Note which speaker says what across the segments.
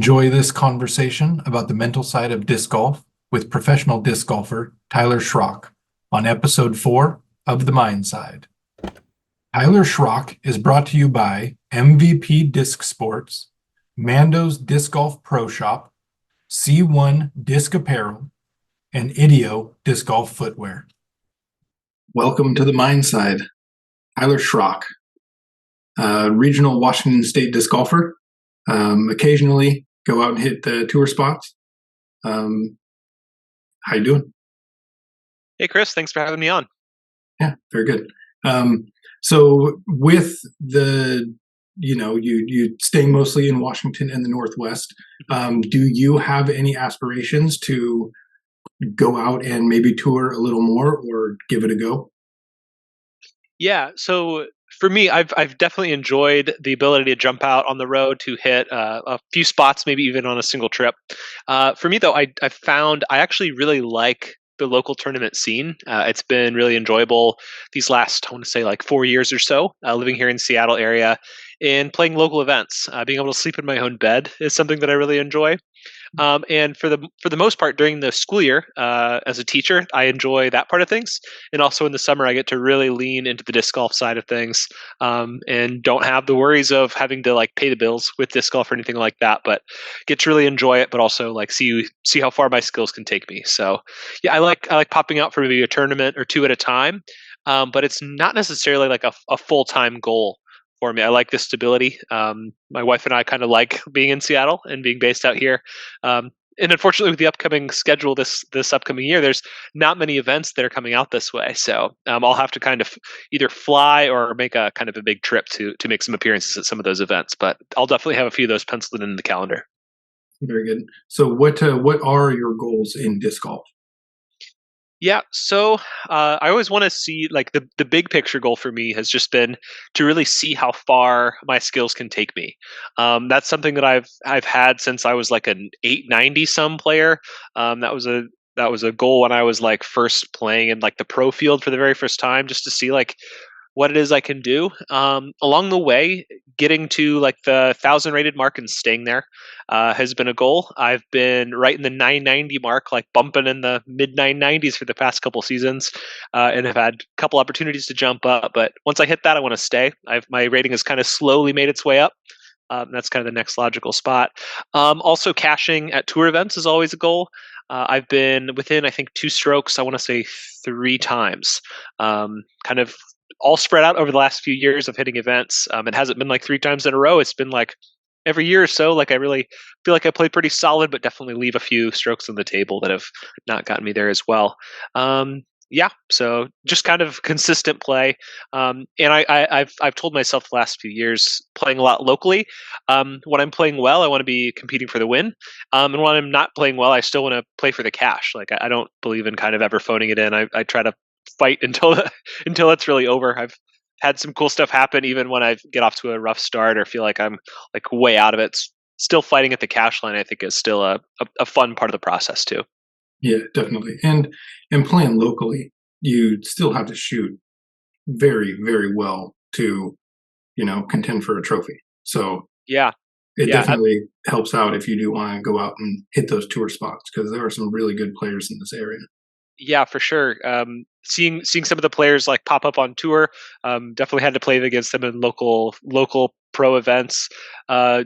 Speaker 1: Enjoy this conversation about the mental side of disc golf with professional disc golfer Tyler Schrock on Ep.4 of the MindSide. Tyler Schrock is brought to you by MVP Disc Sports, Mandos Disc Golf Pro Shop, C1Disc Apparel, and Idio Disc Golf Footwear. Welcome to the MindSide. Tyler Schrock, regional Washington State disc golfer. Occasionally go out and hit the tour spots. How you doing?
Speaker 2: Hey, Chris, thanks for having me on.
Speaker 1: Yeah, very good. So with the, you staying mostly in Washington and the Northwest, do you have any aspirations to go out and maybe tour a little more or give it a go?
Speaker 2: Yeah, so for me, I've definitely enjoyed the ability to jump out on the road to hit a few spots, maybe even on a single trip. For me, though, I found I actually really like the local tournament scene. It's been really enjoyable these last, I want to say, like 4 years or so, living here in Seattle area and playing local events. Being able to sleep in my own bed is something that I really enjoy. And for the most part, during the school year, as a teacher, I enjoy that part of things. And also in the summer, I get to really lean into the disc golf side of things, and don't have the worries of having to like pay the bills with disc golf or anything like that. But get to really enjoy it, but also like see how far my skills can take me. So yeah, I like popping out for maybe a tournament or two at a time, but it's not necessarily like a full-time goal for me. I like the stability. My wife and I kind of like being in Seattle and being based out here. And unfortunately, with the upcoming schedule this upcoming year, there's not many events that are coming out this way. So I'll have to kind of either fly or make a kind of a big trip to make some appearances at some of those events. But I'll definitely have a few of those penciled in the calendar.
Speaker 1: Very good. So what are your goals in disc golf?
Speaker 2: Yeah, so I always want to see like the big picture goal for me has just been to really see how far my skills can take me. That's something that I've had since I was like an 890 some player. That was a goal when I was like first playing in like the pro field for the very first time, just to see like what it is I can do. Along the way, getting to like the 1,000 rated mark and staying there has been a goal. I've been right in the 990 mark, like bumping in the mid 990s for the past couple seasons, and have had a couple opportunities to jump up. But once I hit that, I want to stay. My rating has kind of slowly made its way up. That's kind of the next logical spot. Also, cashing at tour events is always a goal. I've been within, I think, two strokes, I want to say three times. Kind of all spread out over the last few years of hitting events. It hasn't been like three times in a row. It's been like every year or so. Like I really feel like I played pretty solid, but definitely leave a few strokes on the table that have not gotten me there as well. Yeah, so just kind of consistent play. And I've told myself the last few years playing a lot locally. When I'm playing well, I want to be competing for the win. And when I'm not playing well, I still want to play for the cash. Like I don't believe in kind of ever phoning it in. I try to fight until until it's really over. I've had some cool stuff happen even when I get off to a rough start or feel like I'm like way out of it. Still fighting at the cash line, I think, is still a fun part of the process too.
Speaker 1: Yeah, definitely. And playing locally, you still have to shoot very, very well to, contend for a trophy. So
Speaker 2: Yeah,
Speaker 1: it
Speaker 2: yeah,
Speaker 1: definitely helps out if you do want to go out and hit those tour spots because there are some really good players in this area.
Speaker 2: yeah, for sure. Seeing some of the players like pop up on tour, definitely had to play against them in local pro events.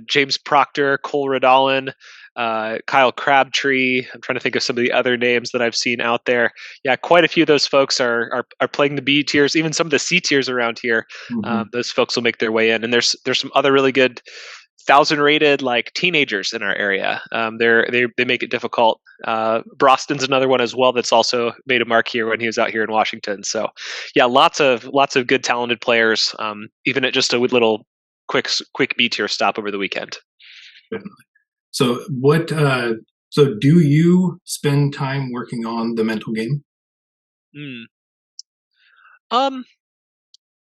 Speaker 2: James Proctor, Cole Radallen, Kyle Crabtree. I'm trying to think of some of the other names that I've seen out there. Yeah, quite a few of those folks are playing the B tiers, even some of the C tiers around here.
Speaker 1: Mm-hmm.
Speaker 2: Those folks will make their way in, and there's some other really good 1,000 rated like teenagers in our area. They make it difficult. Broston's another one as well that's also made a mark here when he was out here in Washington. So yeah, lots of good talented players. Even at just a little quick B tier stop over the weekend.
Speaker 1: Definitely. So so do you spend time working on the mental game?
Speaker 2: Mm. Um,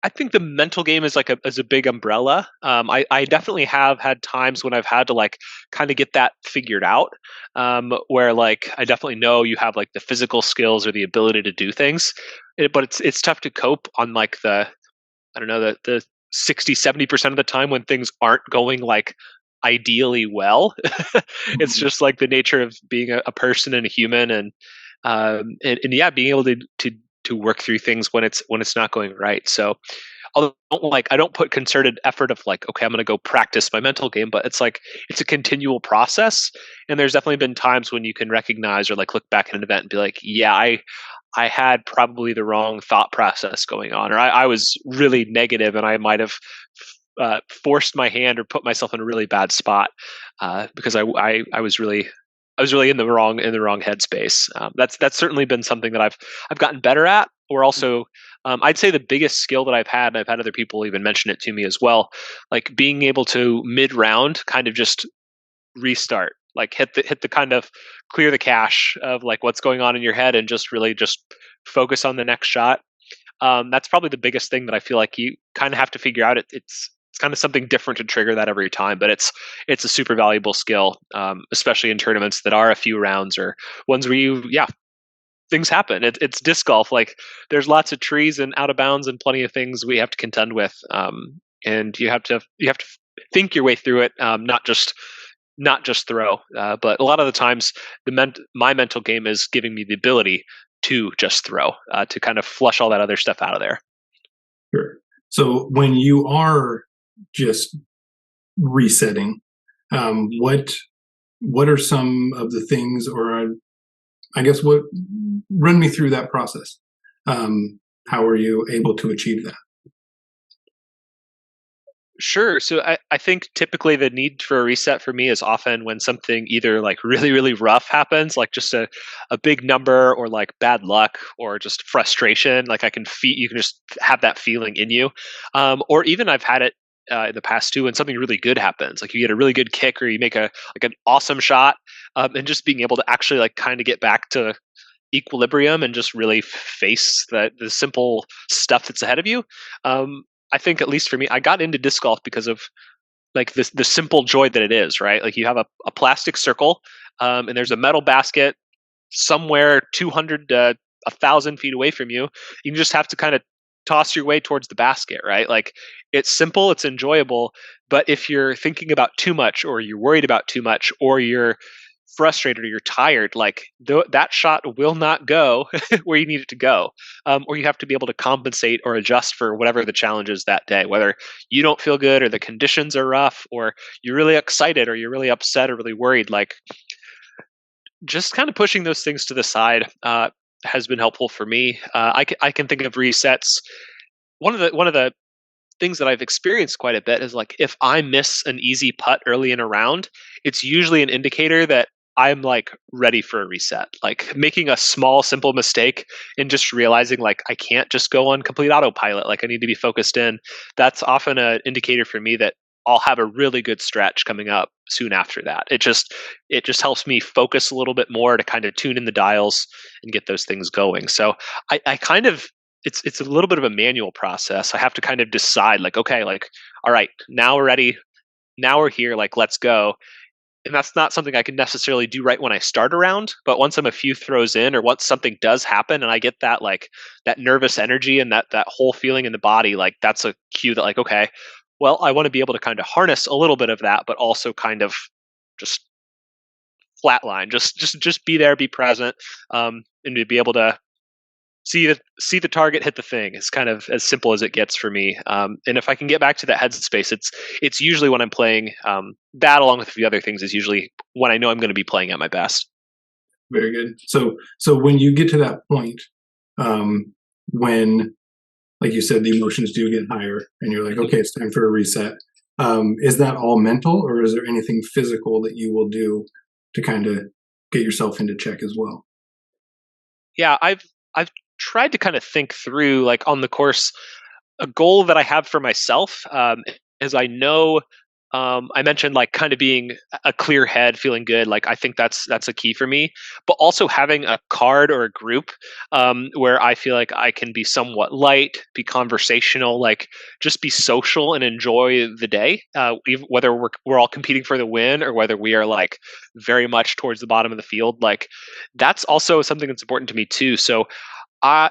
Speaker 2: I think the mental game is like a big umbrella. I definitely have had times when I've had to like kind of get that figured out. Where like I definitely know you have like the physical skills or the ability to do things, but it's tough to cope on like the I don't know the 60-70% of the time when things aren't going like ideally well. It's just like the nature of being a person and a human, and yeah, being able to work through things when it's not going right. So I don't put concerted effort of like, okay, I'm going to go practice my mental game, but it's like it's a continual process. And there's definitely been times when you can recognize or like look back at an event and be like, yeah, I had probably the wrong thought process going on, or I was really negative and I might have forced my hand or put myself in a really bad spot because I was really in the wrong headspace. That's certainly been something that I've gotten better at. Or also, I'd say the biggest skill that I've had, and I've had other people even mention it to me as well, like being able to mid round kind of just restart, like hit the kind of clear the cache of like what's going on in your head and just really just focus on the next shot. That's probably the biggest thing that I feel like you kind of have to figure out. It's kind of something different to trigger that every time, but it's a super valuable skill, especially in tournaments that are a few rounds or ones where things happen. It's disc golf. Like there's lots of trees and out of bounds and plenty of things we have to contend with, and you have to think your way through it, not just throw. But a lot of the times, my mental game is giving me the ability to just throw, to kind of flush all that other stuff out of there.
Speaker 1: Sure. So when you are just resetting, what are some of the things, or I guess run me through that process? How are you able to achieve that?
Speaker 2: Sure. So I think typically the need for a reset for me is often when something either like really, really rough happens, like just a big number or like bad luck or just frustration. Like you can just have that feeling in you. Or even I've had it in the past too when something really good happens, like you get a really good kick or you make an awesome shot, and just being able to actually like kind of get back to equilibrium and just really face the simple stuff that's ahead of you. I think at least for me, I got into disc golf because of like the simple joy that it is, right? Like you have a plastic circle, and there's a metal basket somewhere 200 to 1,000 feet away from you. You just have to kind of toss your way towards the basket, right? Like it's simple, it's enjoyable, but if you're thinking about too much or you're worried about too much or you're frustrated or you're tired, like that shot will not go where you need it to go, or you have to be able to compensate or adjust for whatever the challenge is that day, whether you don't feel good or the conditions are rough or you're really excited or you're really upset or really worried. Like just kind of pushing those things to the side has been helpful for me. I can think of resets. One of the things that I've experienced quite a bit is like if I miss an easy putt early in a round, it's usually an indicator that I'm like ready for a reset. Like making a small, simple mistake and just realizing like I can't just go on complete autopilot. Like I need to be focused in. That's often an indicator for me that I'll have a really good stretch coming up soon after that. It just helps me focus a little bit more to kind of tune in the dials and get those things going. So I kind of it's a little bit of a manual process. I have to kind of decide like, okay, like, all right, now we're ready. Now we're here. Like, let's go. And that's not something I can necessarily do right when I start around, but once I'm a few throws in or once something does happen and I get that like that nervous energy and that whole feeling in the body, like that's a cue that like, okay, well, I want to be able to kind of harness a little bit of that, but also kind of just flatline, just be there, be present, and to be able to see the target, hit the thing. It's kind of as simple as it gets for me. And if I can get back to that headspace, it's usually when I'm playing, that along with a few other things is usually when I know I'm going to be playing at my best.
Speaker 1: Very good. So when you get to that point, when, like you said, the emotions do get higher and you're like, okay, it's time for a reset. Is that all mental, or is there anything physical that you will do to kind of get yourself into check as well?
Speaker 2: Yeah, I've tried to kind of think through like on the course a goal that I have for myself, is I know, I mentioned like kind of being a clear head, feeling good. Like I think that's a key for me, but also having a card or a group, where I feel like I can be somewhat light, be conversational, like just be social and enjoy the day, whether we're all competing for the win or whether we are like very much towards the bottom of the field. Like that's also something that's important to me too. So, uh,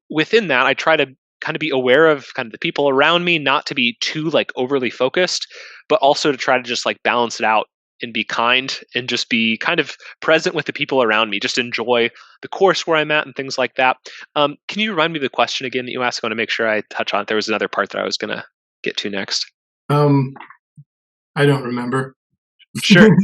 Speaker 2: within that, I try to kind of be aware of kind of the people around me, not to be too like overly focused, but also to try to just like balance it out and be kind and just be kind of present with the people around me. Just enjoy the course where I'm at and things like that. Can you remind me of the question again that you asked? I want to make sure I touch on it. There was another part that I was going to get to next.
Speaker 3: I don't remember.
Speaker 2: Sure.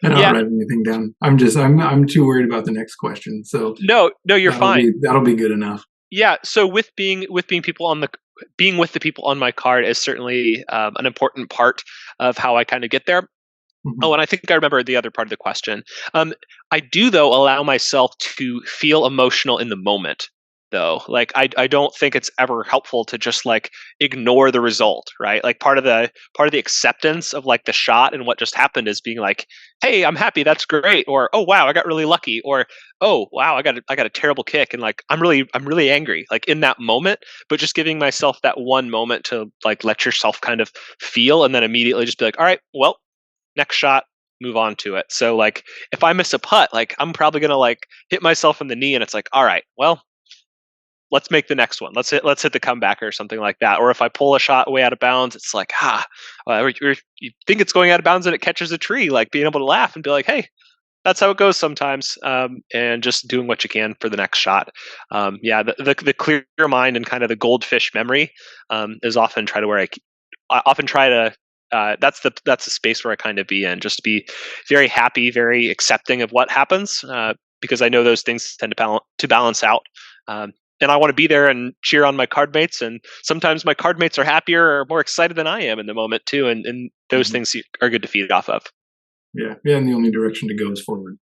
Speaker 3: I don't
Speaker 2: Yeah.
Speaker 3: write anything down. I'm too worried about the next question. So
Speaker 2: No, you're fine.
Speaker 3: That'll be good enough.
Speaker 2: Yeah. So with being people on the being with the people on my card is certainly an important part of how I kind of get there.
Speaker 3: Mhm.
Speaker 2: Oh, and I think I remember the other part of the question. I do, though, allow myself to feel emotional in the moment, though. Like, I don't think it's ever helpful to just like ignore the result, right? Like part of the acceptance of like the shot and what just happened is being like, "Hey, I'm happy, that's great," or "Oh wow, I got really lucky," or "Oh wow, I got a terrible kick," and like I'm really angry, like in that moment. But just giving myself that one moment to like let yourself kind of feel, and then immediately just be like, "All right, well." Next shot, move on to it. So like if I miss a putt, like I'm probably gonna like hit myself in the knee and it's like, all right, well, let's make the next one. Let's hit the comeback or something like that. Or if I pull a shot way out of bounds, it's like, you think it's going out of bounds and it catches a tree, like being able to laugh and be like, hey, that's how it goes sometimes, and just doing what you can for the next shot. Yeah, the clear mind and kind of the goldfish memory is often try to where I often try to that's the space where I kind of be in, just to be very happy, very accepting of what happens, because I know those things tend to balance out. And I want to be there and cheer on my card mates, and sometimes my card mates are happier or more excited than I am in the moment too, and those things are good to feed off of.
Speaker 3: Yeah, and the only direction to go is forward.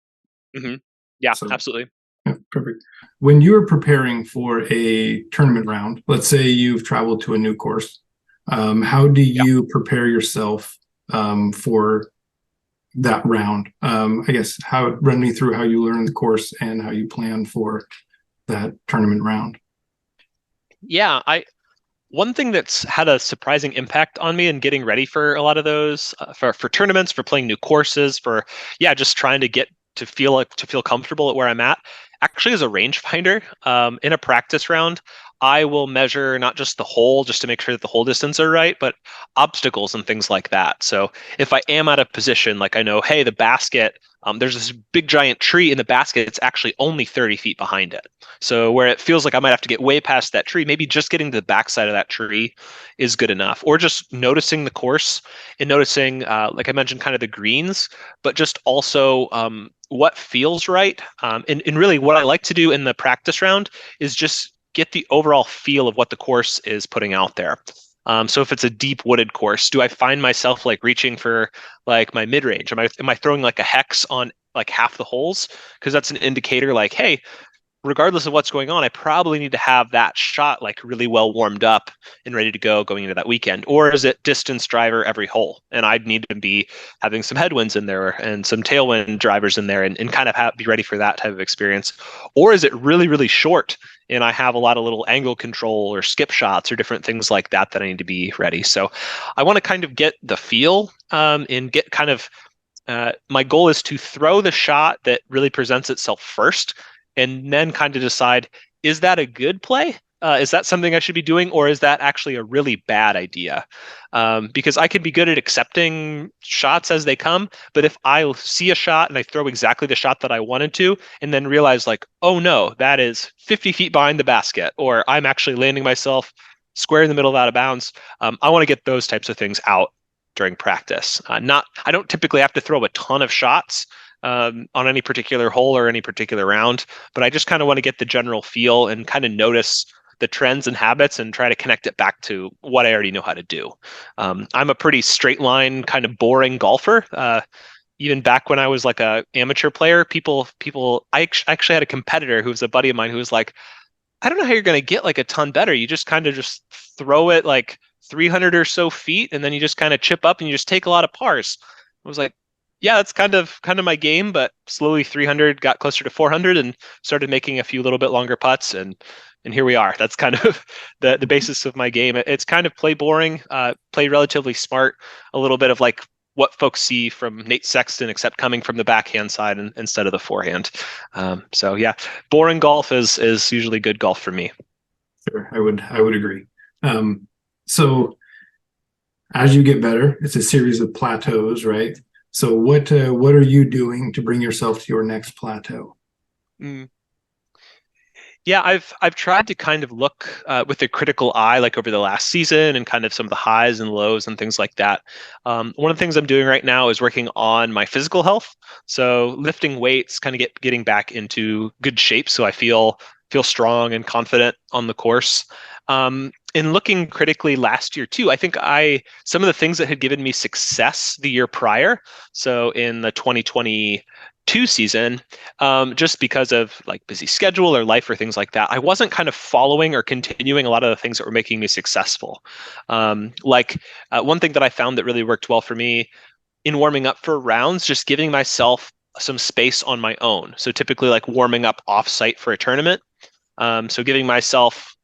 Speaker 2: Mm-hmm. Yeah,
Speaker 3: So,
Speaker 2: absolutely.
Speaker 3: yeah, perfect. When you're preparing for a tournament round, let's say you've traveled to a new course, how do you prepare yourself for that round? I guess run me through how you learn the course and how you plan for that tournament round.
Speaker 2: Yeah, one thing that's had a surprising impact on me in getting ready for a lot of those for tournaments, for playing new courses, for just trying to get to feel comfortable at where I'm at. Actually, as a rangefinder, in a practice round, I will measure not just the hole, just to make sure that the hole distance are right, but obstacles and things like that. So if I am out of position, like I know, hey, the basket, there's this big giant tree in the basket. It's actually only 30 feet behind it. So where it feels like I might have to get way past that tree, maybe just getting to the backside of that tree is good enough. Or just noticing the course and noticing, like I mentioned, kind of the greens, but just also what feels right. And really what I like to do in the practice round is just get the overall feel of what the course is putting out there. So if it's a deep wooded course, do I find myself like reaching for like my mid range? Am I throwing like a hex on like half the holes? Because that's an indicator like, hey, regardless of what's going on, I probably need to have that shot like really well warmed up and ready to go going into that weekend. Or is it distance driver every hole? And I'd need to be having some headwinds in there and some tailwind drivers in there and kind of be ready for that type of experience. Or is it really, really short and I have a lot of little angle control or skip shots or different things like that that I need to be ready? So I want to kind of get the feel and get kind of my goal is to throw the shot that really presents itself first and then kind of decide, is that a good play? Is that something I should be doing, or is that actually a really bad idea? Because I can be good at accepting shots as they come, but if I see a shot and I throw exactly the shot that I wanted to, and then realize like, oh no, that is 50 feet behind the basket, or I'm actually landing myself square in the middle of out of bounds, I want to get those types of things out during practice. I don't typically have to throw a ton of shots on any particular hole or any particular round, but I just kind of want to get the general feel and kind of notice the trends and habits and try to connect it back to what I already know how to do. I'm a pretty straight line, kind of boring golfer. Even back when I was like a amateur player, I actually had a competitor who was a buddy of mine who was like, I don't know how you're going to get like a ton better. You just kind of just throw it like 300 or so feet, and then you just kind of chip up and you just take a lot of pars. I was like, yeah, that's kind of my game, but slowly 300 got closer to 400 and started making a few little bit longer putts, and here we are. That's kind of the basis of my game. It's kind of play boring, play relatively smart, a little bit of like what folks see from Nate Sexton, except coming from the backhand side instead of the forehand. So yeah, boring golf is usually good golf for me.
Speaker 3: Sure, I would agree. So as you get better, it's a series of plateaus, right? So what are you doing to bring yourself to your next plateau?
Speaker 2: Mm. Yeah, I've tried to kind of look with a critical eye, like over the last season, and kind of some of the highs and lows and things like that. One of the things I'm doing right now is working on my physical health. So lifting weights, kind of getting back into good shape, so I feel strong and confident on the course. In looking critically last year too, I think I some of the things that had given me success the year prior. So in the 2022 season, just because of like busy schedule or life or things like that, I wasn't kind of following or continuing a lot of the things that were making me successful. One thing that I found that really worked well for me in warming up for rounds, just giving myself some space on my own. So typically like warming up off site for a tournament. So giving myself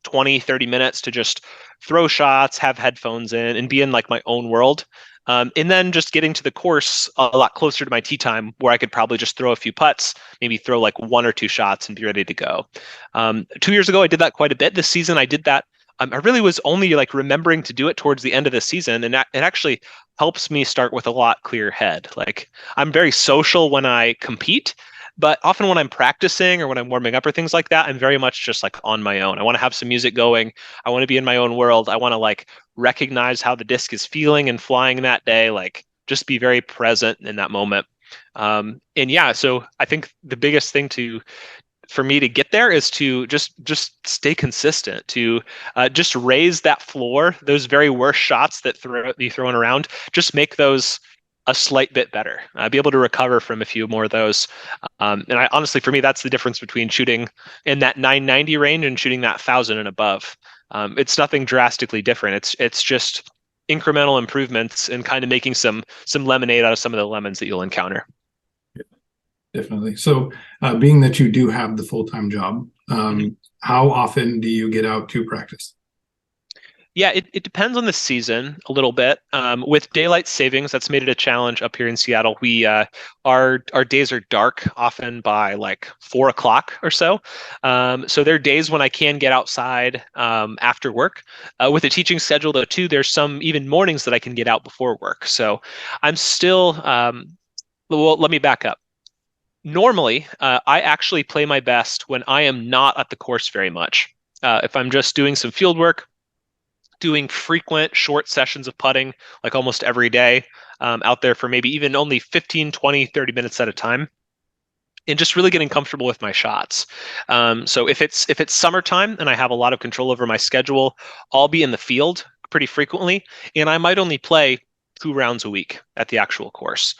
Speaker 2: 20, 30 minutes to just throw shots, have headphones in, and be in like my own world. And then just getting to the course a lot closer to my tee time where I could probably just throw a few putts, maybe throw like one or two shots and be ready to go. 2 years ago, I did that quite a bit. This season, I did that. I really was only like remembering to do it towards the end of the season. And it actually helps me start with a lot clearer head. Like I'm very social when I compete, but often when I'm practicing or when I'm warming up or things like that, I'm very much just like on my own. I want to have some music going. I want to be in my own world. I want to like recognize how the disc is feeling and flying that day. Like just be very present in that moment. And yeah, so I think the biggest thing for me to get there is to just stay consistent, to just raise that floor. Those very worst shots that be thrown around, just make those a slight bit better. Be able to recover from a few more of those. And I honestly, for me, that's the difference between shooting in that 990 range and shooting that 1,000 and above. It's nothing drastically different. It's just incremental improvements and kind of making some lemonade out of some of the lemons that you'll encounter.
Speaker 3: Definitely. So, being that you do have the full-time job,
Speaker 2: Mhm.
Speaker 3: how often do you get out to practice?
Speaker 2: Yeah, it depends on the season a little bit. With daylight savings, that's made it a challenge up here in Seattle. Our days are dark often by like 4 o'clock or so. So there are days when I can get outside after work. With a teaching schedule though too, there's some even mornings that I can get out before work. So I'm still well, let me back up. Normally, I actually play my best when I am not at the course very much. If I'm just doing some field work, doing frequent short sessions of putting like almost every day, out there for maybe even only 15, 20, 30 minutes at a time, and just really getting comfortable with my shots. So if it's summertime and I have a lot of control over my schedule, I'll be in the field pretty frequently, and I might only play 2 rounds a week at the actual course.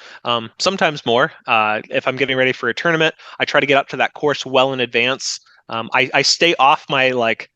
Speaker 2: Sometimes more. If I'm getting ready for a tournament, I try to get up to that course well in advance. I stay off my like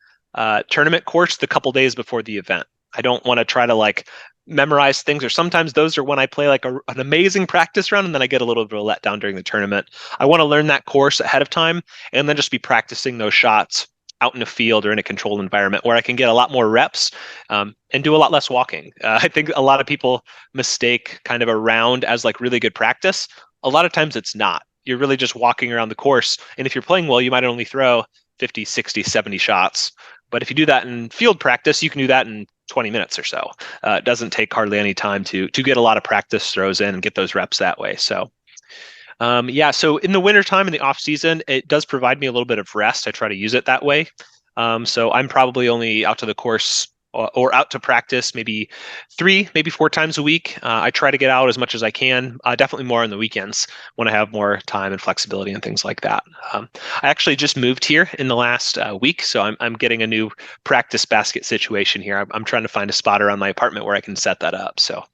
Speaker 2: tournament course the couple days before the event. I don't want to try to like memorize things, or sometimes those are when I play like an amazing practice round and then I get a little bit of a letdown during the tournament. I want to learn that course ahead of time and then just be practicing those shots out in a field or in a controlled environment where I can get a lot more reps, and do a lot less walking. I think a lot of people mistake kind of a round as like really good practice. A lot of times it's not. You're really just walking around the course. And if you're playing well, you might only throw 50, 60, 70 shots. But if you do that in field practice, you can do that in 20 minutes or so. It doesn't take hardly any time to get a lot of practice throws in and get those reps that way. So yeah, so in the wintertime, in the off season, it does provide me a little bit of rest. I try to use it that way. So I'm probably only out to the course or out to practice maybe 3, maybe 4 times a week. I try to get out as much as I can, definitely more on the weekends when I have more time and flexibility and things like that. I actually just moved here in the last week, so I'm getting a new practice basket situation here. I'm trying to find a spot around my apartment where I can set that up. So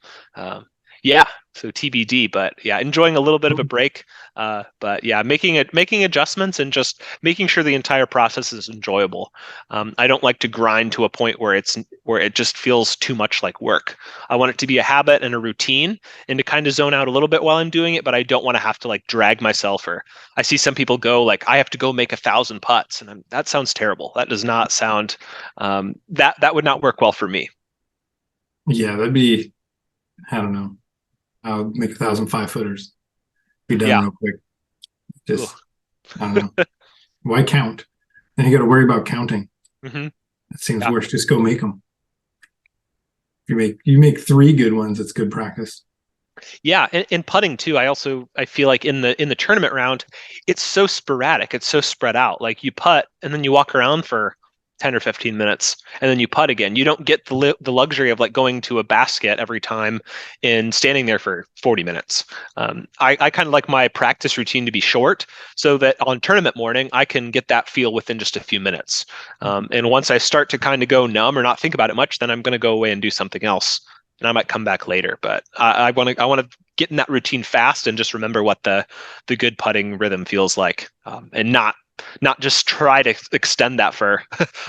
Speaker 2: yeah, so TBD, but yeah, enjoying a little bit of a break. But yeah, making adjustments and just making sure the entire process is enjoyable. I don't like to grind to a point where it just feels too much like work. I want it to be a habit and a routine, and to kind of zone out a little bit while I'm doing it, but I don't want to have to like drag myself. Or I see some people go like, I have to go make 1,000 putts, and that sounds terrible. That does not sound that would not work well for me.
Speaker 3: Yeah, that'd be, I don't know. I'll make 1,000 5-footers. Be done
Speaker 2: Yeah.
Speaker 3: real quick.
Speaker 2: Ugh.
Speaker 3: Just, I don't know. Why count? Then you got to worry about counting.
Speaker 2: Hmm.
Speaker 3: It seems
Speaker 2: Yeah.
Speaker 3: worse. Just go make them. You make 3 good ones. It's good practice.
Speaker 2: Yeah, and putting too. I feel like in the tournament round, it's so sporadic. It's so spread out. Like you putt and then you walk around for 10 or 15 minutes and then you putt again. You don't get the luxury of like going to a basket every time and standing there for 40 minutes. I kind of like my practice routine to be short so that on tournament morning I can get that feel within just a few minutes. And once I start to kind of go numb or not think about it much, then I'm going to go away and do something else and I might come back later. But I want to get in that routine fast and just remember what the good putting rhythm feels like, and not just try to extend that for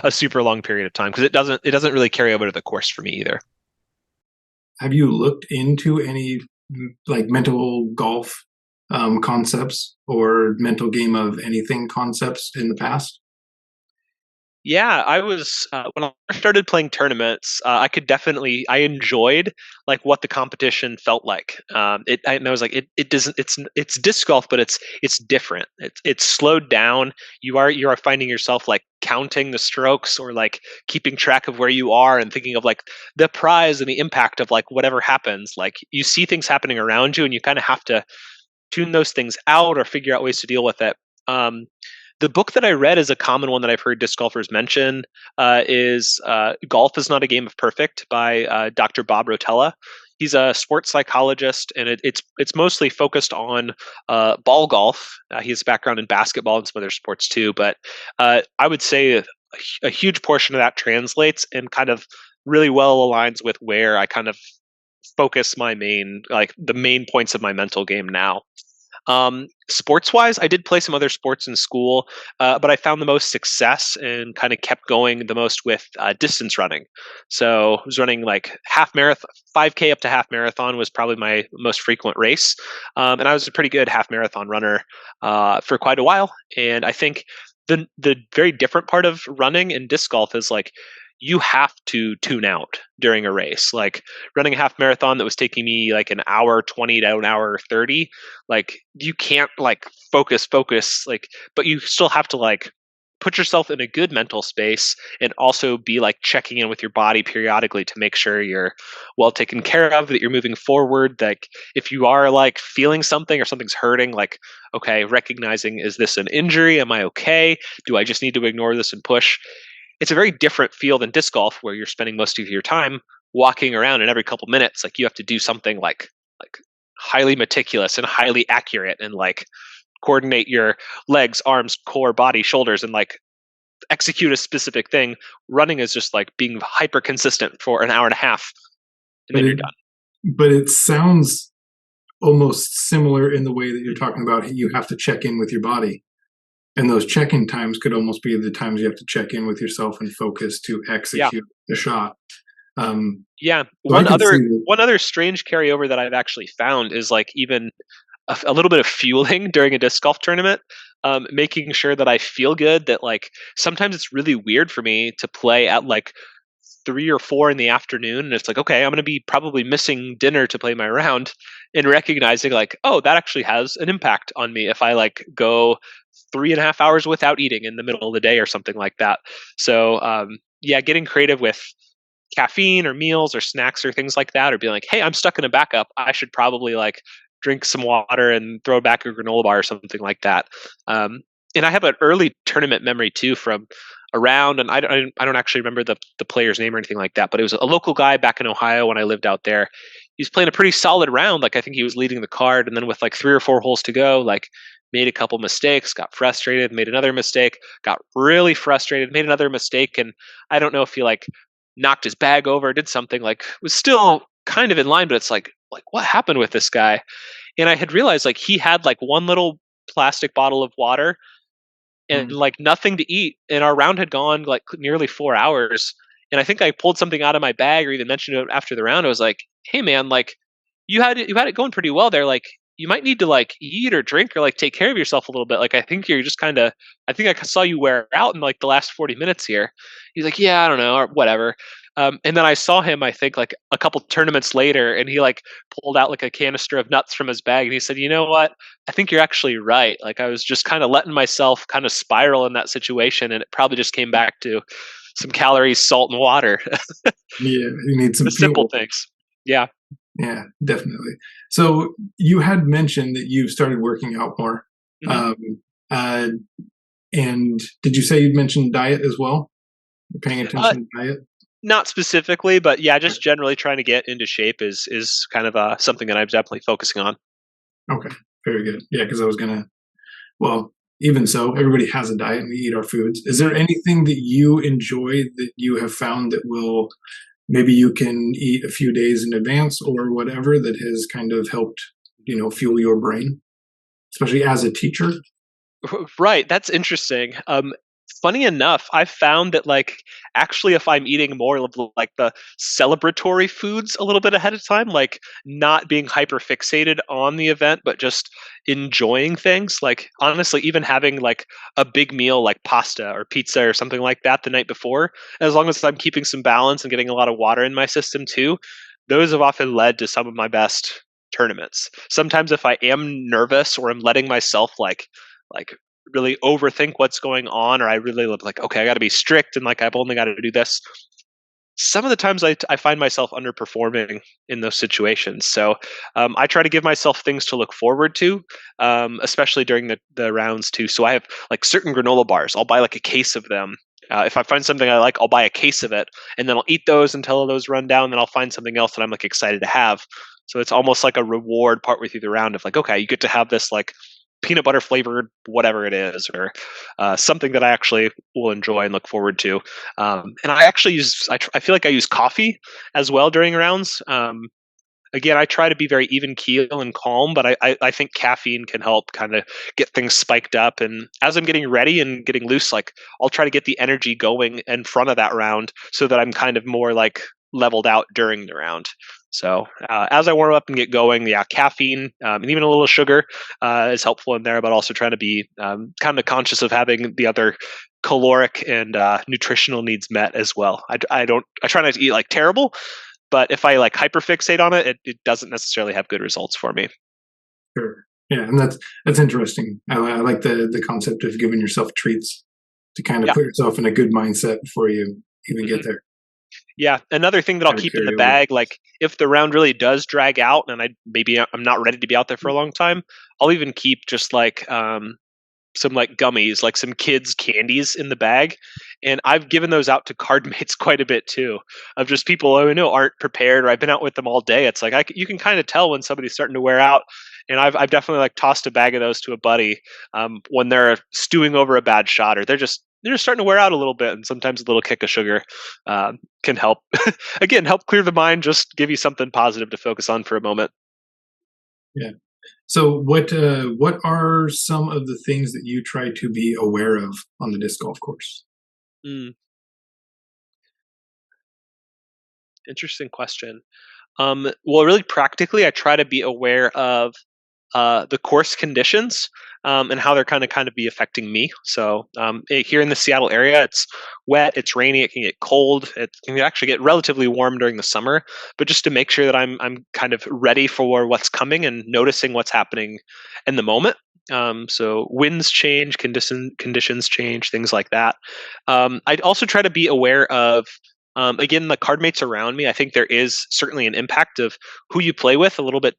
Speaker 2: a super long period of time because it doesn't really carry over to the course for me either.
Speaker 3: Have you looked into any like mental golf concepts or mental game of anything concepts in the past?
Speaker 2: Yeah, I was when I first started playing tournaments. I enjoyed like what the competition felt like. And I was like, it doesn't. It's disc golf, but it's different. It's slowed down. You are finding yourself like counting the strokes or like keeping track of where you are and thinking of like the prize and the impact of like whatever happens. Like you see things happening around you, and you kind of have to tune those things out or figure out ways to deal with it. Um, the book that I read is a common one that I've heard disc golfers mention. Is "Golf is Not a Game of Perfect" by Dr. Bob Rotella. He's a sports psychologist, and it's mostly focused on ball golf. He has a background in basketball and some other sports too, but I would say a huge portion of that translates and kind of really well aligns with where I kind of focus my main like the main points of my mental game now. Sports wise, I did play some other sports in school, but I found the most success and kind of kept going the most with distance running. So I was running like half marathon, 5K up to half marathon was probably my most frequent race. And I was a pretty good half marathon runner for quite a while. And I think the very different part of running in disc golf is like you have to tune out during a race. Like running a half marathon that was taking me like an hour 20 to an hour 30, like you can't like focus like, but you still have to like put yourself in a good mental space and also be like checking in with your body periodically to make sure you're well taken care of, that you're moving forward. Like if you are like feeling something or something's hurting, like okay, recognizing, is this an injury, am I okay, do I just need to ignore this and push? It's a very different feel than disc golf where you're spending most of your time walking around and every couple minutes like you have to do something like highly meticulous and highly accurate and like coordinate your legs, arms, core, body, shoulders, and like execute a specific thing. Running is just like being hyper consistent for an hour and a half and
Speaker 3: But
Speaker 2: then you're
Speaker 3: it
Speaker 2: done.
Speaker 3: but it sounds almost similar in the way that you're talking about you have to check in with your body. And those check-in times could almost be the times you have to check in with yourself and focus to
Speaker 2: Yeah.
Speaker 3: execute the shot.
Speaker 2: Yeah.
Speaker 3: So I
Speaker 2: One
Speaker 3: could see
Speaker 2: other
Speaker 3: that.
Speaker 2: one other strange carryover that I've actually found is like even a little bit of fueling during a disc golf tournament, making sure that I feel good. That like sometimes it's really weird for me to play at like 3 or 4 in the afternoon, and it's like okay, I'm going to be probably missing dinner to play my round, and recognizing like oh that actually has an impact on me if I like go 3.5 hours without eating in the middle of the day or something like that. So yeah, getting creative with caffeine or meals or snacks or things like that, or being like, hey, I'm stuck in a backup. I should probably like drink some water and throw back a granola bar or something like that. And I have an early tournament memory too from around, and I don't actually remember the player's name or anything like that, but it was a local guy back in Ohio when I lived out there. He was playing a pretty solid round. Like I think he was leading the card, and then with like 3 or 4 holes to go, like made a couple mistakes, got frustrated, made another mistake, got really frustrated, made another mistake, and I don't know if he like knocked his bag over, did something like was still kind of in line, but it's like what happened with this guy? And I had realized like he had like one little plastic bottle of water and
Speaker 3: Mm.
Speaker 2: like nothing to eat, and our round had gone like nearly 4 hours. And I think I pulled something out of my bag or even mentioned it after the round. I was like, "Hey man, like you had it going pretty well there. Like you might need to like eat or drink or like take care of yourself a little bit. Like I think you're just kind of I think I saw you wear out in like the last 40 minutes here." He's like, "Yeah, I don't know, or whatever." And then I saw him, I think, like a couple tournaments later, and he like pulled out like a canister of nuts from his bag, and he said, "You know what? I think you're actually right. Like I was just kind of letting myself kind of spiral in that situation, and it probably just came back to some calories, salt, and water.
Speaker 3: Yeah, you need some
Speaker 2: The simple
Speaker 3: fuel.
Speaker 2: things." Yeah.
Speaker 3: Yeah, definitely. So you had mentioned that you've started working out more.
Speaker 2: Mhm.
Speaker 3: Um, uh, and did you say you'd mentioned diet as well? You're paying
Speaker 2: Uh,
Speaker 3: attention to diet?
Speaker 2: Not specifically, but yeah, just generally trying to get into shape is kind of something that I'm definitely focusing on.
Speaker 3: Okay, very good. Yeah, because I was gonna. Well, even so, everybody has a diet, and we eat our foods. Is there anything that you enjoy that you have found that will maybe you can eat a few days in advance or whatever that has kind of helped, fuel your brain, especially as a teacher?
Speaker 2: Right, that's interesting. Funny enough, I've found that like actually if I'm eating more of like the celebratory foods a little bit ahead of time, like not being hyper fixated on the event, but just enjoying things, like honestly, even having like a big meal like pasta or pizza or something like that the night before, as long as I'm keeping some balance and getting a lot of water in my system too, those have often led to some of my best tournaments. Sometimes if I am nervous or I'm letting myself like really overthink what's going on, or I really look like, okay, I got to be strict and like I've only got to do this. Some of the times I find myself underperforming in those situations. So I try to give myself things to look forward to, especially during the rounds too. So I have like certain granola bars. I'll buy like a case of them. If I find something I like, I'll buy a case of it, and then I'll eat those until those run down. Then I'll find something else that I'm like excited to have. So it's almost like a reward partway through the round of like, okay, you get to have this like peanut butter flavored whatever it is, or something that I actually will enjoy and look forward to. And I actually I feel like I use coffee as well during rounds. Again, I try to be very even keel and calm, but I think caffeine can help kind of get things spiked up. And as I'm getting ready and getting loose, like I'll try to get the energy going in front of that round so that I'm kind of more like leveled out during the round. So as I warm up and get going, yeah, caffeine and even a little sugar is helpful in there, but also trying to be kind of conscious of having the other caloric and nutritional needs met as well. I try not to eat like terrible, but if I like hyperfixate on it, it doesn't necessarily have good results for me.
Speaker 3: Sure. Yeah, and that's interesting. I like the concept of giving yourself treats to kind of
Speaker 2: Yeah.
Speaker 3: put yourself in a good mindset before you even
Speaker 2: hmm
Speaker 3: get there.
Speaker 2: Yeah. Another thing that I'll
Speaker 3: Kind of
Speaker 2: keep in the
Speaker 3: carry over.
Speaker 2: bag, like if the round really does drag out and I'm not ready to be out there for a long time, I'll even keep just like some like gummies, like some kids' candies in the bag. And I've given those out to card mates quite a bit too, of just people who I know aren't prepared, or I've been out with them all day. It's like you can kind of tell when somebody's starting to wear out. And I've definitely like tossed a bag of those to a buddy when they're stewing over a bad shot, or they're just starting to wear out a little bit. And sometimes a little kick of sugar can help. Again, help clear the mind, just give you something positive to focus on for a moment.
Speaker 3: Yeah. So what are some of the things that you try to be aware of on the disc golf course?
Speaker 2: Mm, Interesting question. Well, really practically, I try to be aware of the course conditions and how they're kind of be affecting me. So here in the Seattle area, it's wet, it's rainy, it can get cold, it can actually get relatively warm during the summer. But just to make sure that I'm kind of ready for what's coming and noticing what's happening in the moment. So winds change, conditions change, things like that. I'd also try to be aware of again, the card mates around me. I think there is certainly an impact of who you play with a little bit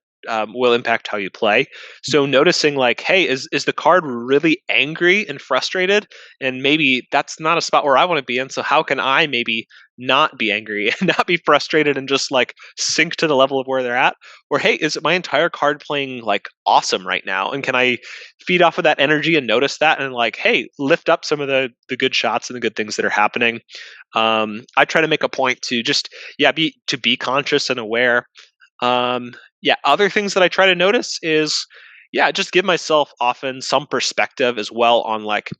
Speaker 2: will impact how you play. So noticing like, hey, is the card really angry and frustrated? And maybe that's not a spot where I want to be in. So how can I maybe not be angry and not be frustrated and just like sink to the level of where they're at? Or hey, is my entire card playing like awesome right now? And can I feed off of that energy and notice that and like, hey, lift up some of the good shots and the good things that are happening. I try to make a point to just be conscious and aware. Yeah, other things that I try to notice is just give myself often some perspective as well on like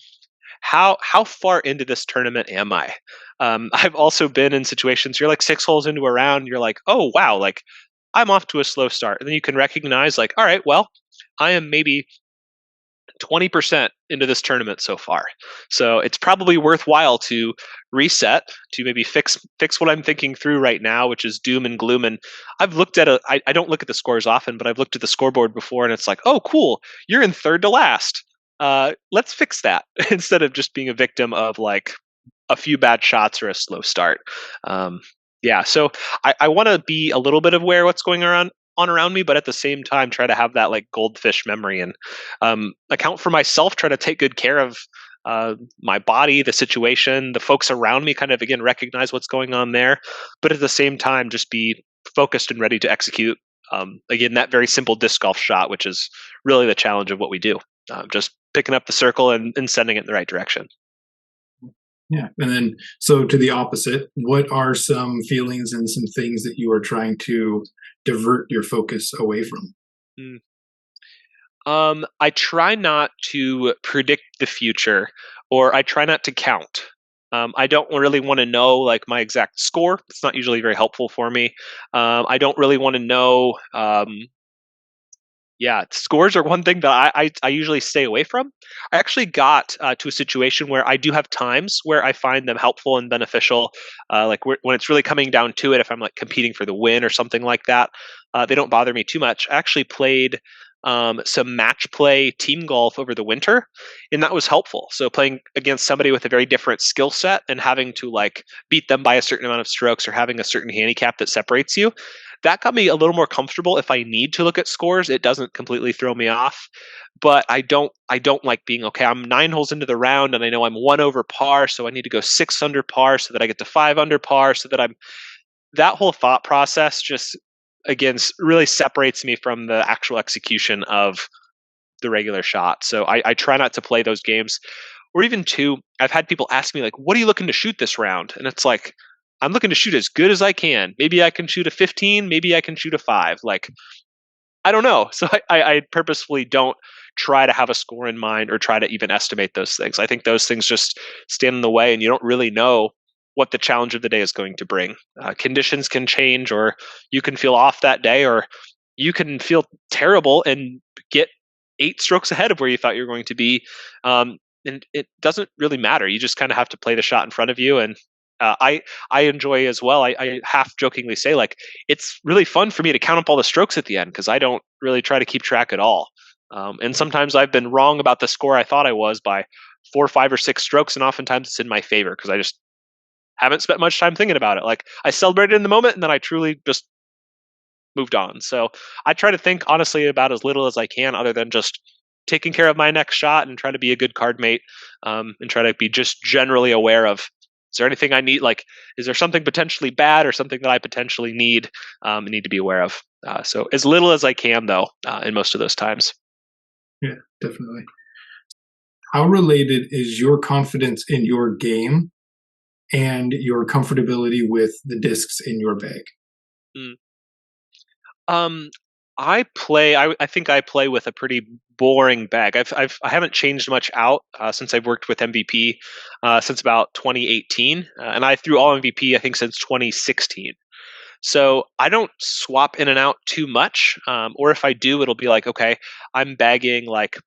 Speaker 2: how far into this tournament am I? I've also been in situations you're like 6 holes into a round, you're like, oh wow, like I'm off to a slow start, and then you can recognize like, all right, well, I am maybe 20% into this tournament so far. So it's probably worthwhile to reset, to maybe fix what I'm thinking through right now, which is doom and gloom. And I've looked at I don't look at the scores often, but I've looked at the scoreboard before, and it's like, oh, cool, you're in third to last. Let's fix that instead of just being a victim of like a few bad shots or a slow start. Yeah, so I want to be a little bit aware of what's going on around me, but at the same time try to have that like goldfish memory and account for myself, try to take good care of my body, the situation, the folks around me, kind of again recognize what's going on there, but at the same time just be focused and ready to execute again that very simple disc golf shot, which is really the challenge of what we do. Just picking up the circle and sending it in the right direction.
Speaker 3: Yeah. And then, so to the opposite, what are some feelings and some things that you are trying to divert your focus away from?
Speaker 2: I try not to predict the future, or I try not to count. I don't really want to know like my exact score. It's not usually very helpful for me. I don't really want to know. Yeah, scores are one thing that I usually stay away from. I actually got to a situation where I do have times where I find them helpful and beneficial. Like when it's really coming down to it, if I'm like competing for the win or something like that, they don't bother me too much. I actually played some match play team golf over the winter, and that was helpful. So playing against somebody with a very different skill set and having to like beat them by a certain amount of strokes or having a certain handicap that separates you, that got me a little more comfortable. If I need to look at scores, it doesn't completely throw me off. But I don't like being okay. I'm 9 holes into the round and I know I'm 1 over par, so I need to go 6 under par so that I get to 5 under par so that I'm that whole thought process just again really separates me from the actual execution of the regular shot. So I try not to play those games. Or even two, I've had people ask me like, what are you looking to shoot this round? And it's like, I'm looking to shoot as good as I can. Maybe I can shoot a 15, maybe I can shoot a 5. Like, I don't know. So I purposefully don't try to have a score in mind or try to even estimate those things. I think those things just stand in the way, and you don't really know what the challenge of the day is going to bring. Conditions can change, or you can feel off that day, or you can feel terrible and get 8 strokes ahead of where you thought you were going to be. And it doesn't really matter. You just kind of have to play the shot in front of you. And I enjoy as well. I half jokingly say like it's really fun for me to count up all the strokes at the end because I don't really try to keep track at all. And sometimes I've been wrong about the score I thought I was by 4, 5, or 6 strokes, and oftentimes it's in my favor because I just haven't spent much time thinking about it. Like I celebrated in the moment, and then I truly just moved on. So I try to think honestly about as little as I can, other than just taking care of my next shot and try to be a good card mate, and try to be just generally aware of, is there anything I need? Like, is there something potentially bad or something that I potentially need to be aware of? So as little as I can, though, in most of those times.
Speaker 3: Yeah, definitely. How related is your confidence in your game and your comfortability with the discs in your bag?
Speaker 2: Mm. I think I play with a pretty boring bag. I haven't changed much out since I've worked with MVP since about 2018, and I threw all MVP I think since 2016. So I don't swap in and out too much, or if I do, it'll be like, okay, I'm bagging like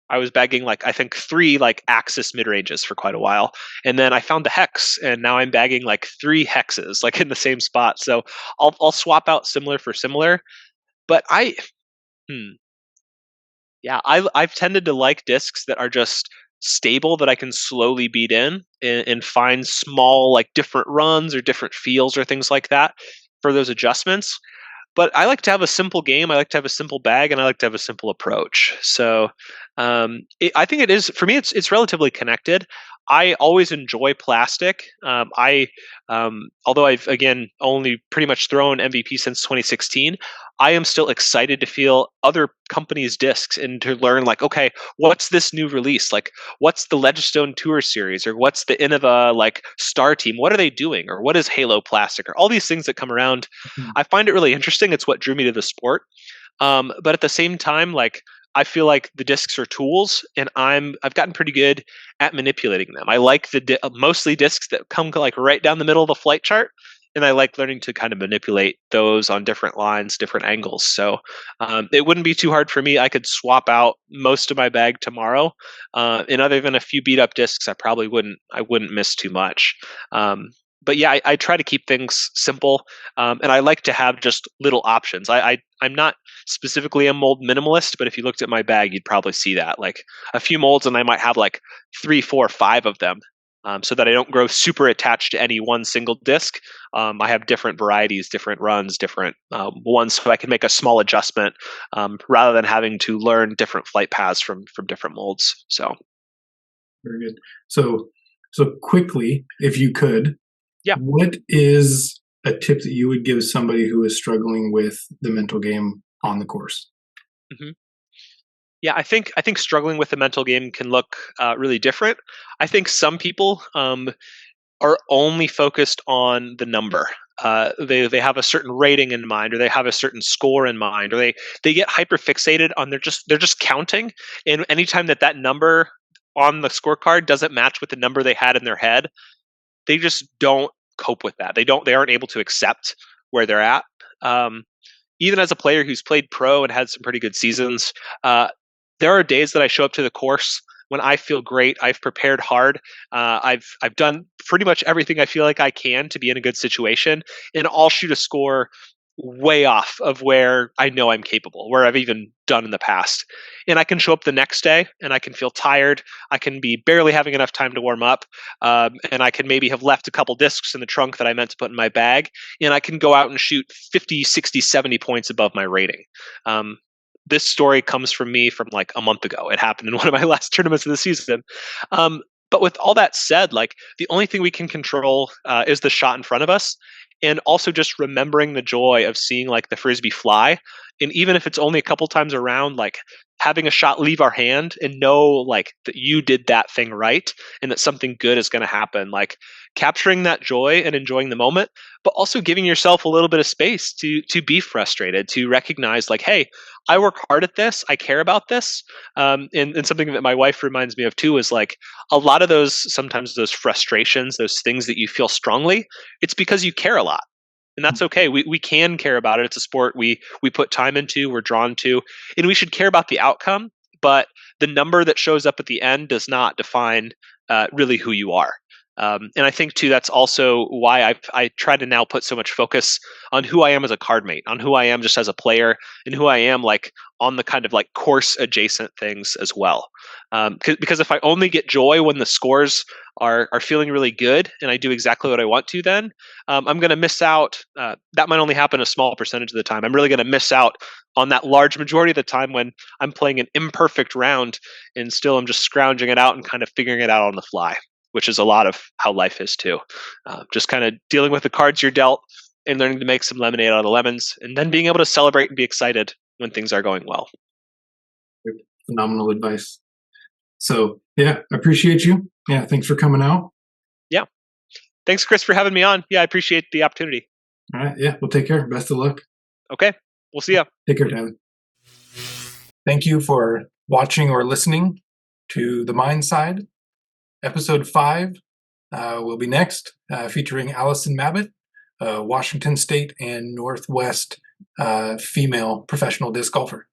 Speaker 2: I was bagging like I think 3 like Axis mid ranges for quite a while, and then I found the hex, and now I'm bagging like 3 hexes like in the same spot. So I'll swap out similar for similar, but hmm, yeah, I've tended to like discs that are just stable that I can slowly beat in and find small like different runs or different feels or things like that for those adjustments. But I like to have a simple game. I like to have a simple bag, and I like to have a simple approach. So I think it is for me. It's relatively connected. I always enjoy plastic. Although I've again only pretty much thrown MVP since 2016, I am still excited to feel other companies' discs and to learn like, okay, what's this new release? Like, what's the Legestone Tour Series, or what's the Innova like Star Team? What are they doing, or what is Halo Plastic, or all these things that come around? I find it really interesting. It's what drew me to the sport. But at the same time, like I feel like the discs are tools, and I've gotten pretty good at manipulating them. I like mostly discs that come like right down the middle of the flight chart, and I like learning to kind of manipulate those on different lines, different angles. So it wouldn't be too hard for me. I could swap out most of my bag tomorrow, and other than a few beat up discs, I wouldn't miss too much. But yeah, I try to keep things simple, and I like to have just little options. I'm not specifically a mold minimalist, but if you looked at my bag, you'd probably see that, like a few molds, and I might have like 3, 4, 5 of them, so that I don't grow super attached to any one single disc. I have different varieties, different runs, different ones, so I can make a small adjustment rather than having to learn different flight paths from different molds. So
Speaker 3: Very good. So quickly, if you could,
Speaker 2: yeah.
Speaker 3: what is a tip that you would give somebody who is struggling with the mental game on the course?
Speaker 2: hmm Yeah, I think struggling with the mental game can look really different. I think some people are only focused on the number. They have a certain rating in mind, or they have a certain score in mind, or they get hyper fixated on they're just counting. And anytime that number on the scorecard doesn't match with the number they had in their head, they just don't cope with that. They aren't able to accept where they're at. Um, Even as a player who's played pro and had some pretty good seasons, there are days that I show up to the course when I feel great. I've prepared hard. I've done pretty much everything I feel like I can to be in a good situation, and I'll shoot a score way off of where I know I'm capable, where I've even done in the past. And I can show up the next day and I can feel tired. I can be barely having enough time to warm up. And I can maybe have left a couple discs in the trunk that I meant to put in my bag. And I can go out and shoot 50, 60, 70 points above my rating. This story comes from me from like a month ago. It happened in one of my last tournaments of the season. But with all that said, like the only thing we can control is the shot in front of us, and also just remembering the joy of seeing like the frisbee fly. And even if it's only a couple times around, like having a shot leave our hand and know like that you did that thing right and that something good is going to happen. Like capturing that joy and enjoying the moment, but also giving yourself a little bit of space to be frustrated, to recognize like, hey, I work hard at this. I care about this. And something that my wife reminds me of too is like a lot of sometimes those frustrations, those things that you feel strongly, it's because you care a lot. And that's okay. We can care about it. It's a sport we put time into, we're drawn to, and we should care about the outcome. But the number that shows up at the end does not define really who you are. And I think too that's also why I try to now put so much focus on who I am as a card mate, on who I am just as a player, and who I am like on the kind of like course adjacent things as well. Because if I only get joy when the scores are feeling really good and I do exactly what I want to, then I'm going to miss out. That might only happen a small percentage of the time. I'm really going to miss out on that large majority of the time when I'm playing an imperfect round and still I'm just scrounging it out and kind of figuring it out on the fly, which is a lot of how life is too. Just kind of dealing with the cards you're dealt and learning to make some lemonade out of the lemons, and then being able to celebrate and be excited when things are going well.
Speaker 3: Phenomenal advice. So yeah, I appreciate you. Yeah, thanks for coming out.
Speaker 2: Yeah. Thanks, Chris, for having me on. Yeah, I appreciate the opportunity.
Speaker 3: All right. Yeah, well, take care. Best of luck.
Speaker 2: Okay. We'll see ya.
Speaker 3: Take care, Tyler.
Speaker 1: Thank you for watching or listening to the MindSide. Episode 5 will be next, featuring Allison Mabbitt, Washington State and Northwest female professional disc golfer.